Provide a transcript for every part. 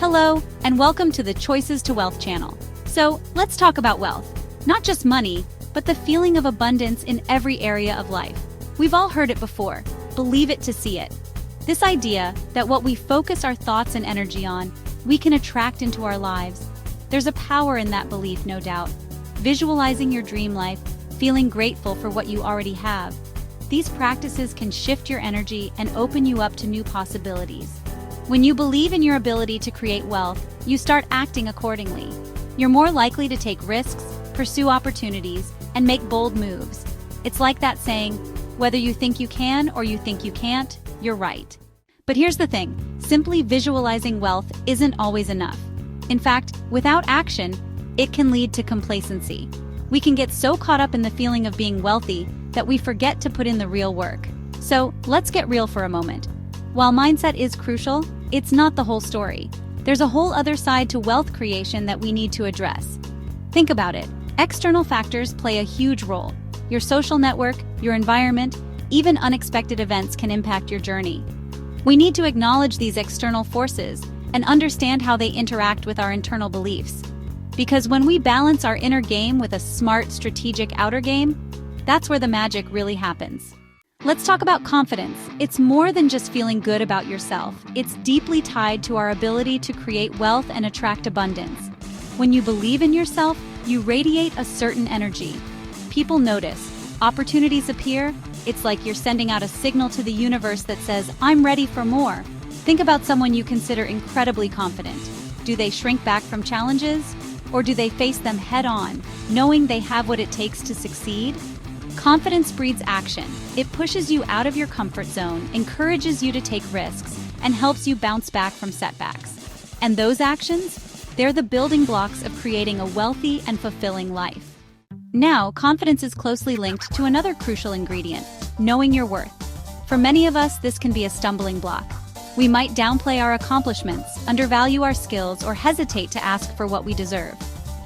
Hello, and welcome to the Choices to Wealth channel. So, let's talk about wealth. Not just money, but the feeling of abundance in every area of life. We've all heard it before. Believe it to see it. This idea that what we focus our thoughts and energy on, we can attract into our lives. There's a power in that belief, no doubt. Visualizing your dream life, feeling grateful for what you already have. These practices can shift your energy and open you up to new possibilities. When you believe in your ability to create wealth, you start acting accordingly. You're more likely to take risks, pursue opportunities, and make bold moves. It's like that saying, whether you think you can or you think you can't, you're right. But here's the thing, simply visualizing wealth isn't always enough. In fact, without action, it can lead to complacency. We can get so caught up in the feeling of being wealthy that we forget to put in the real work. So, let's get real for a moment. While mindset is crucial, it's not the whole story. There's a whole other side to wealth creation that we need to address. Think about it. External factors play a huge role. Your social network, your environment, even unexpected events can impact your journey. We need to acknowledge these external forces and understand how they interact with our internal beliefs. Because when we balance our inner game with a smart, strategic outer game, that's where the magic really happens. Let's talk about confidence. It's more than just feeling good about yourself. It's deeply tied to our ability to create wealth and attract abundance. When you believe in yourself, you radiate a certain energy. People notice. Opportunities appear. It's like you're sending out a signal to the universe that says, I'm ready for more. Think about someone you consider incredibly confident. Do they shrink back from challenges? Or do they face them head-on, knowing they have what it takes to succeed? Confidence breeds action. It pushes you out of your comfort zone, encourages you to take risks, and helps you bounce back from setbacks. And those actions? They're the building blocks of creating a wealthy and fulfilling life. Now, confidence is closely linked to another crucial ingredient, knowing your worth. For many of us, this can be a stumbling block. We might downplay our accomplishments, undervalue our skills, or hesitate to ask for what we deserve.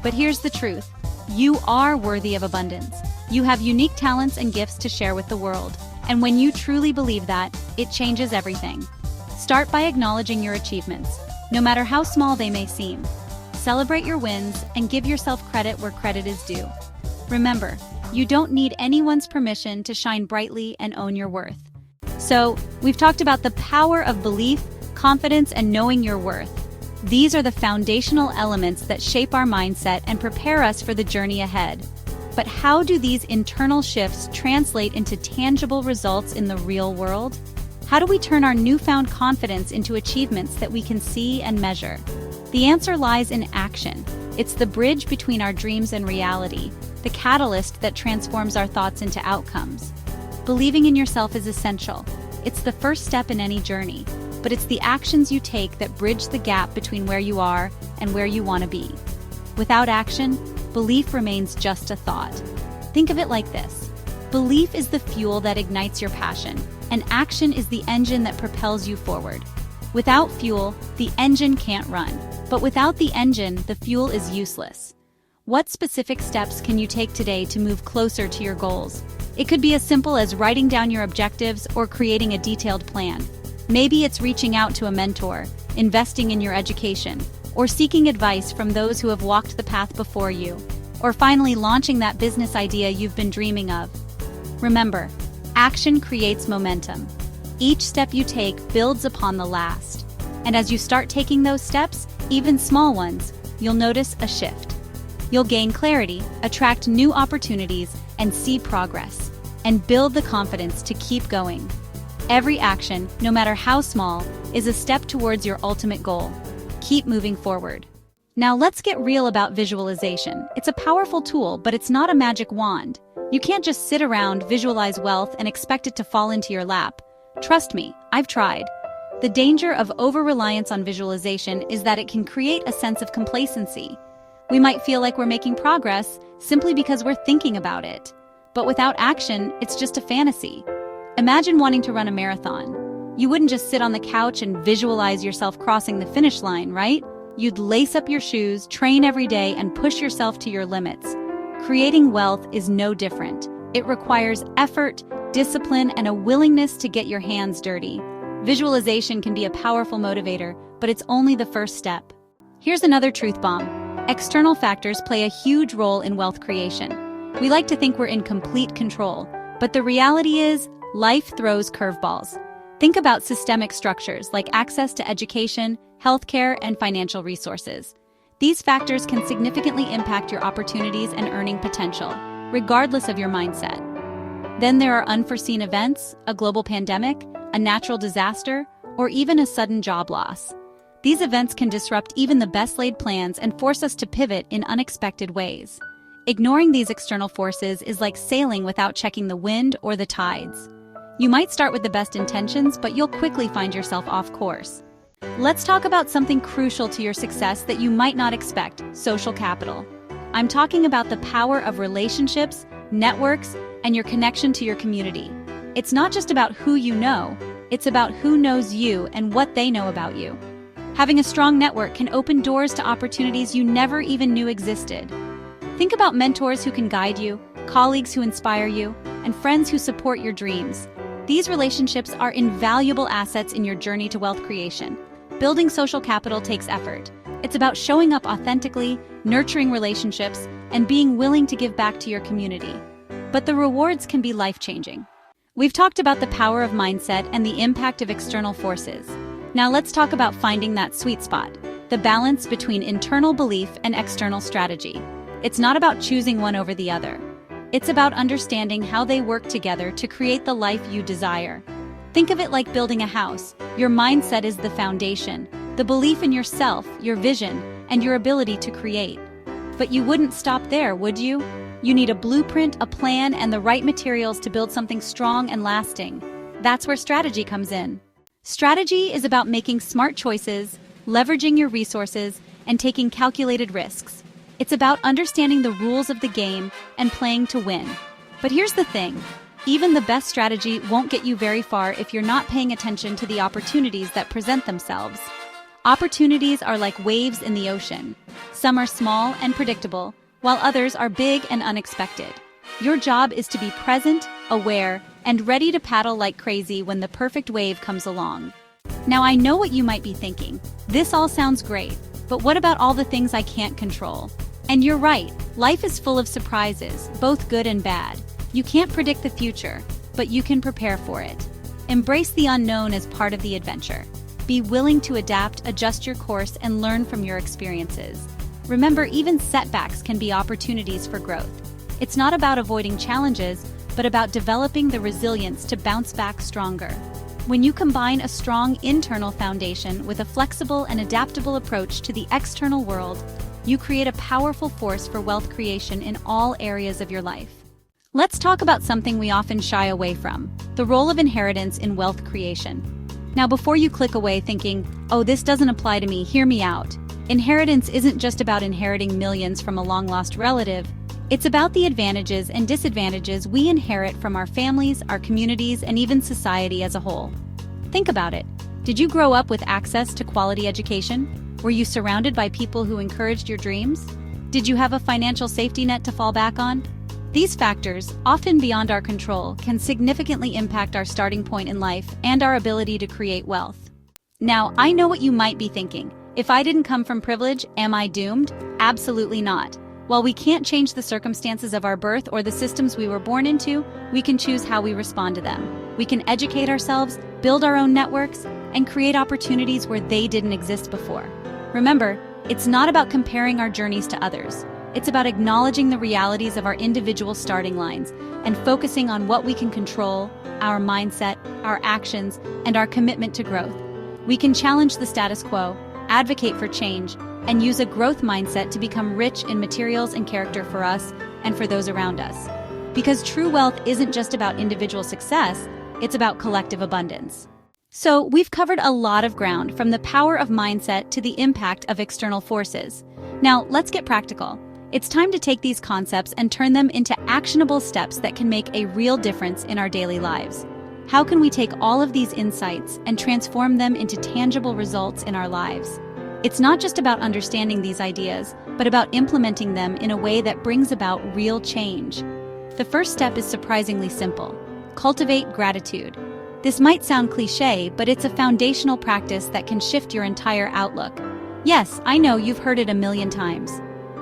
But here's the truth. You are worthy of abundance. You have unique talents and gifts to share with the world. And when you truly believe that, it changes everything. Start by acknowledging your achievements, no matter how small they may seem. Celebrate your wins and give yourself credit where credit is due. Remember, you don't need anyone's permission to shine brightly and own your worth. So, we've talked about the power of belief, confidence, and knowing your worth. These are the foundational elements that shape our mindset and prepare us for the journey ahead. But how do these internal shifts translate into tangible results in the real world? How do we turn our newfound confidence into achievements that we can see and measure? The answer lies in action. It's the bridge between our dreams and reality, the catalyst that transforms our thoughts into outcomes. Believing in yourself is essential. It's the first step in any journey, but it's the actions you take that bridge the gap between where you are and where you want to be. Without action, belief remains just a thought. Think of it like this. Belief is the fuel that ignites your passion, and action is the engine that propels you forward. Without fuel, the engine can't run. But without the engine, the fuel is useless. What specific steps can you take today to move closer to your goals? It could be as simple as writing down your objectives or creating a detailed plan. Maybe it's reaching out to a mentor, investing in your education, or seeking advice from those who have walked the path before you, or finally launching that business idea you've been dreaming of. Remember, action creates momentum. Each step you take builds upon the last. And as you start taking those steps, even small ones, you'll notice a shift. You'll gain clarity, attract new opportunities, and see progress, and build the confidence to keep going. Every action, no matter how small, is a step towards your ultimate goal. Keep moving forward. Now let's get real about visualization. It's a powerful tool, but it's not a magic wand. You can't just sit around, visualize wealth, and expect it to fall into your lap. Trust me, I've tried. The danger of over-reliance on visualization is that it can create a sense of complacency. We might feel like we're making progress simply because we're thinking about it. But without action, it's just a fantasy. Imagine wanting to run a marathon. You wouldn't just sit on the couch and visualize yourself crossing the finish line, right? You'd lace up your shoes, train every day, and push yourself to your limits. Creating wealth is no different. It requires effort, discipline, and a willingness to get your hands dirty. Visualization can be a powerful motivator, but it's only the first step. Here's another truth bomb. External factors play a huge role in wealth creation. We like to think we're in complete control, but the reality is, life throws curveballs. Think about systemic structures like access to education, healthcare, and financial resources. These factors can significantly impact your opportunities and earning potential, regardless of your mindset. Then there are unforeseen events, a global pandemic, a natural disaster, or even a sudden job loss. These events can disrupt even the best-laid plans and force us to pivot in unexpected ways. Ignoring these external forces is like sailing without checking the wind or the tides. You might start with the best intentions, but you'll quickly find yourself off course. Let's talk about something crucial to your success that you might not expect: social capital. I'm talking about the power of relationships, networks, and your connection to your community. It's not just about who you know, it's about who knows you and what they know about you. Having a strong network can open doors to opportunities you never even knew existed. Think about mentors who can guide you, colleagues who inspire you, and friends who support your dreams. These relationships are invaluable assets in your journey to wealth creation. Building social capital takes effort. It's about showing up authentically, nurturing relationships, and being willing to give back to your community. But the rewards can be life-changing. We've talked about the power of mindset and the impact of external forces. Now let's talk about finding that sweet spot, the balance between internal belief and external strategy. It's not about choosing one over the other. It's about understanding how they work together to create the life you desire. Think of it like building a house. Your mindset is the foundation, the belief in yourself, your vision, and your ability to create. But you wouldn't stop there, would you? You need a blueprint, a plan, and the right materials to build something strong and lasting. That's where strategy comes in. Strategy is about making smart choices, leveraging your resources, and taking calculated risks. It's about understanding the rules of the game and playing to win. But here's the thing. Even the best strategy won't get you very far if you're not paying attention to the opportunities that present themselves. Opportunities are like waves in the ocean. Some are small and predictable, while others are big and unexpected. Your job is to be present, aware, and ready to paddle like crazy when the perfect wave comes along. Now I know what you might be thinking. This all sounds great, but what about all the things I can't control? And you're right, life is full of surprises, both good and bad. You can't predict the future, but you can prepare for it. Embrace the unknown as part of the adventure. Be willing to adapt, adjust your course, and learn from your experiences. Remember, even setbacks can be opportunities for growth. It's not about avoiding challenges, but about developing the resilience to bounce back stronger. When you combine a strong internal foundation with a flexible and adaptable approach to the external world, you create a powerful force for wealth creation in all areas of your life. Let's talk about something we often shy away from: the role of inheritance in wealth creation. Now, before you click away thinking, "Oh, this doesn't apply to me," hear me out. Inheritance isn't just about inheriting millions from a long-lost relative. It's about the advantages and disadvantages we inherit from our families, our communities, and even society as a whole. Think about it. Did you grow up with access to quality education? Were you surrounded by people who encouraged your dreams? Did you have a financial safety net to fall back on? These factors, often beyond our control, can significantly impact our starting point in life and our ability to create wealth. Now, I know what you might be thinking. If I didn't come from privilege, am I doomed? Absolutely not. While we can't change the circumstances of our birth or the systems we were born into, we can choose how we respond to them. We can educate ourselves, build our own networks, and create opportunities where they didn't exist before. Remember, it's not about comparing our journeys to others. It's about acknowledging the realities of our individual starting lines and focusing on what we can control: our mindset, our actions, and our commitment to growth. We can challenge the status quo, advocate for change, and use a growth mindset to become rich in materials and character for us and for those around us. Because true wealth isn't just about individual success, it's about collective abundance. So, we've covered a lot of ground, from the power of mindset to the impact of external forces. Now, let's get practical. It's time to take these concepts and turn them into actionable steps that can make a real difference in our daily lives. How can we take all of these insights and transform them into tangible results in our lives? It's not just about understanding these ideas, but about implementing them in a way that brings about real change. The first step is surprisingly simple. Cultivate gratitude. This might sound cliche, but it's a foundational practice that can shift your entire outlook. Yes, I know you've heard it a million times,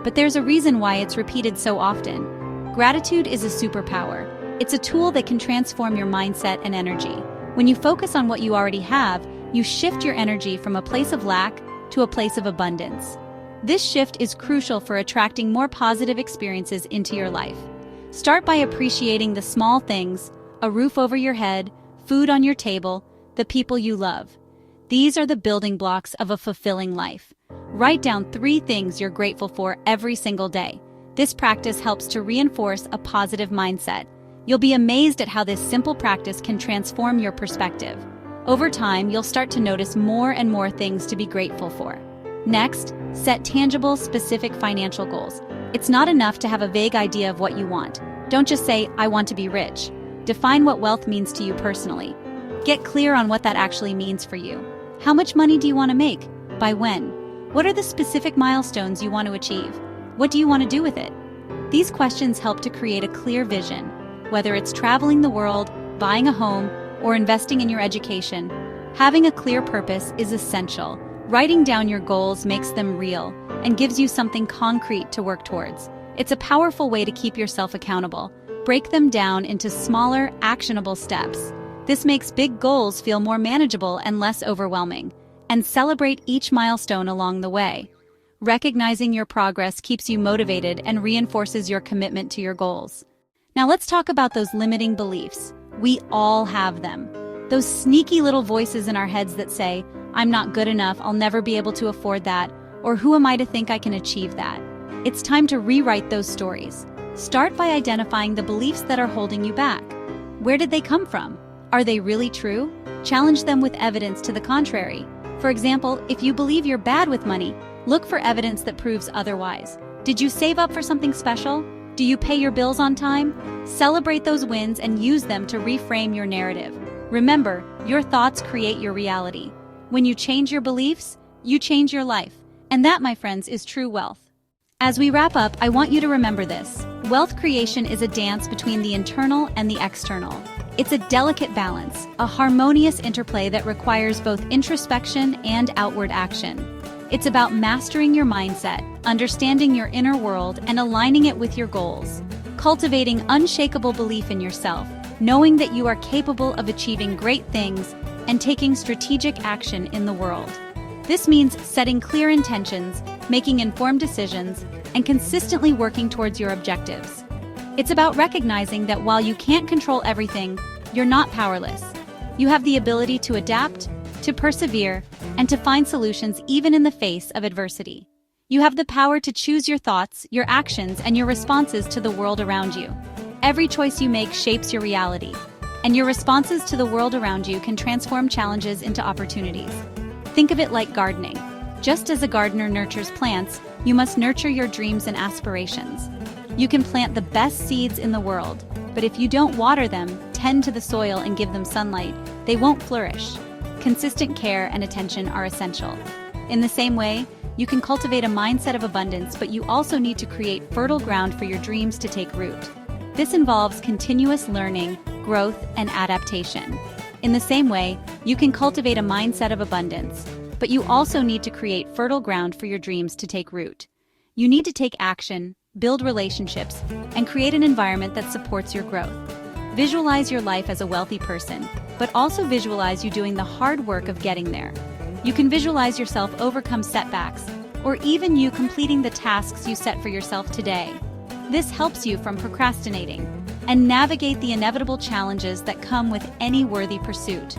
but there's a reason why it's repeated so often. Gratitude is a superpower. It's a tool that can transform your mindset and energy. When you focus on what you already have, you shift your energy from a place of lack to a place of abundance. This shift is crucial for attracting more positive experiences into your life. Start by appreciating the small things: a roof over your head, food on your table, the people you love. These are the building blocks of a fulfilling life. Write down 3 things you're grateful for every single day. This practice helps to reinforce a positive mindset. You'll be amazed at how this simple practice can transform your perspective. Over time, you'll start to notice more and more things to be grateful for. Next, set tangible, specific financial goals. It's not enough to have a vague idea of what you want. Don't just say, "I want to be rich." Define what wealth means to you personally. Get clear on what that actually means for you. How much money do you want to make? By when? What are the specific milestones you want to achieve? What do you want to do with it? These questions help to create a clear vision. Whether it's traveling the world, buying a home, or investing in your education, having a clear purpose is essential. Writing down your goals makes them real and gives you something concrete to work towards. It's a powerful way to keep yourself accountable. Break them down into smaller, actionable steps. This makes big goals feel more manageable and less overwhelming. And celebrate each milestone along the way. Recognizing your progress keeps you motivated and reinforces your commitment to your goals. Now let's talk about those limiting beliefs. We all have them. Those sneaky little voices in our heads that say, "I'm not good enough, I'll never be able to afford that," or "Who am I to think I can achieve that?" It's time to rewrite those stories. Start by identifying the beliefs that are holding you back. Where did they come from? Are they really true? Challenge them with evidence to the contrary. For example, if you believe you're bad with money, look for evidence that proves otherwise. Did you save up for something special? Do you pay your bills on time? Celebrate those wins and use them to reframe your narrative. Remember, your thoughts create your reality. When you change your beliefs, you change your life. And that, my friends, is true wealth. As we wrap up, I want you to remember this. Wealth creation is a dance between the internal and the external. It's a delicate balance, a harmonious interplay that requires both introspection and outward action. It's about mastering your mindset, understanding your inner world, and aligning it with your goals. Cultivating unshakable belief in yourself, knowing that you are capable of achieving great things, and taking strategic action in the world. This means setting clear intentions, making informed decisions, and consistently working towards your objectives. It's about recognizing that while you can't control everything, you're not powerless. You have the ability to adapt, to persevere, and to find solutions even in the face of adversity. You have the power to choose your thoughts, your actions, and your responses to the world around you. Every choice you make shapes your reality, and your responses to the world around you can transform challenges into opportunities. Think of it like gardening. Just as a gardener nurtures plants, you must nurture your dreams and aspirations. You can plant the best seeds in the world, but if you don't water them, tend to the soil, and give them sunlight, they won't flourish. Consistent care and attention are essential. In the same way, you can cultivate a mindset of abundance, but you also need to create fertile ground for your dreams to take root. This involves continuous learning, growth, and adaptation. In the same way, you can cultivate a mindset of abundance, but you also need to create fertile ground for your dreams to take root. You need to take action, build relationships, and create an environment that supports your growth. Visualize your life as a wealthy person, but also visualize you doing the hard work of getting there. You can visualize yourself overcome setbacks, or even you completing the tasks you set for yourself today. This helps you from procrastinating and navigate the inevitable challenges that come with any worthy pursuit.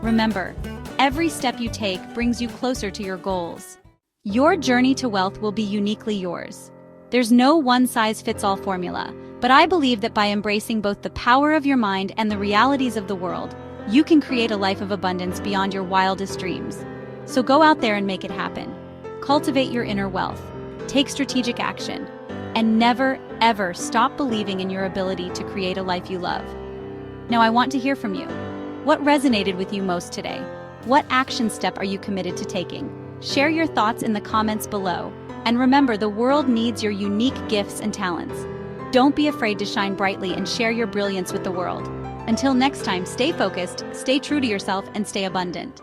Remember, every step you take brings you closer to your goals. Your journey to wealth will be uniquely yours. There's no one-size-fits-all formula, but I believe that by embracing both the power of your mind and the realities of the world, you can create a life of abundance beyond your wildest dreams. So go out there and make it happen. Cultivate your inner wealth, take strategic action, and never, ever stop believing in your ability to create a life you love. Now I want to hear from you. What resonated with you most today? What action step are you committed to taking? Share your thoughts in the comments below. And remember, the world needs your unique gifts and talents. Don't be afraid to shine brightly and share your brilliance with the world. Until next time, stay focused, stay true to yourself, and stay abundant.